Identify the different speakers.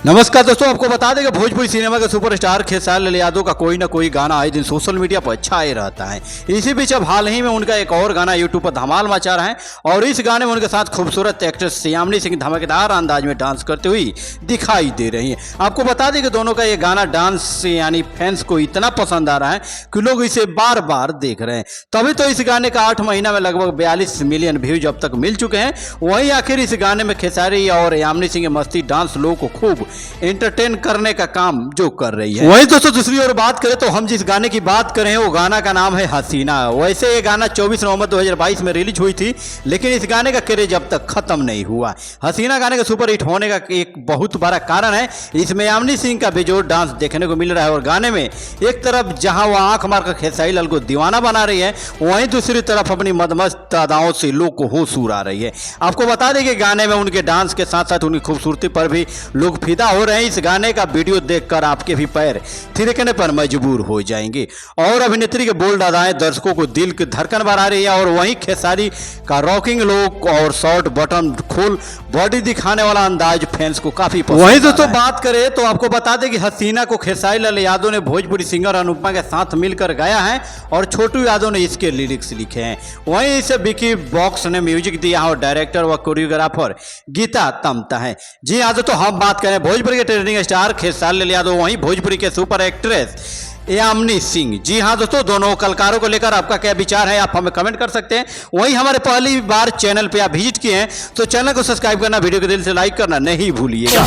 Speaker 1: नमस्कार दोस्तों, आपको बता दें कि भोजपुरी सिनेमा के सुपरस्टार खेसारी लाल यादव का कोई ना कोई गाना आए दिन सोशल मीडिया पर छाए रहता है। इसी बीच अब हाल ही में उनका एक और गाना यूट्यूब पर धमाल मचा रहा है और इस गाने में उनके साथ खूबसूरत एक्ट्रेस यामिनी सिंह धमाकेदार अंदाज में डांस करते हुए दिखाई दे रही है। आपको बता दें कि दोनों का ये गाना डांस यानी फैंस को इतना पसंद आ रहा है कि लोग इसे बार बार देख रहे हैं। तभी तो इस गाने का 8 महीना में लगभग 42 मिलियन व्यूज अब तक मिल चुके हैं। वहीं आखिर इस गाने में खेसारी और यामिनी सिंह मस्ती डांस लोगों को खूब एंटरटेन करने का काम जो कर रही है। वहीं दोस्तों दूसरी ओर बात करें तो हम जिस गाने की बात कर रहे हैं वो गाना का नाम है हसीना। वैसे ये गाना 24 नवंबर 2022 में रिलीज हुई थी, लेकिन इस गाने का क्रेज अब तक खत्म नहीं हुआ। हसीना गाने का सुपर हिट होने का एक बहुत बड़ा कारण है इसमें यामिनी सिंह का बेजोड़ डांस देखने को मिल रहा है और गाने में एक तरफ जहां वह आंख मारकर खेसारी लाल को दीवाना बना रही है, वहीं दूसरी तरफ अपनी मदमस्त अदाओं से लोग को होश उड़ा रही है। आपको बता दें कि गाने में उनके डांस के साथ साथ उनकी खूबसूरती पर भी लोग फिदा हो रहे हैं। इस गाने का वीडियो देखकर आपके भी पैर थिरकने पर मजबूर हो जाएंगे और अभिनेत्री के बोल्ड अदाएं दर्शकों को दिल की धड़कन बढ़ा रही है और वहीं खेसारी का रॉकिंग लुक और शॉर्ट बटन खोल बॉडी दिखाने वाला अंदाज फैंस को काफी पसंद। वहीं दोस्तों बात करें तो आपको बता दें कि हसीना को खेसारी लाल यादव ने भोजपुरी सिंगर अनुपमा के साथ मिलकर गाया है और छोटू यादव ने इसके लिरिक्स लिखे हैं। वहीं इसे विकी बॉक्स ने म्यूजिक दिया और डायरेक्टर व कोरियोग्राफर गीता तमता है। जी हाँ दोस्तों, हम बात करें भोजपुरी के ट्रेंडिंग स्टार खेसारी लाल यादव, वहीं भोजपुरी के सुपर एक्ट्रेस यामिनी सिंह। जी हाँ दोस्तों, दोनों कलाकारों को लेकर आपका क्या विचार है आप हमें कमेंट कर सकते हैं। वहीं हमारे पहली बार चैनल पे आप विजिट किए हैं तो चैनल को सब्सक्राइब करना, वीडियो को दिल से लाइक करना नहीं भूलिएगा।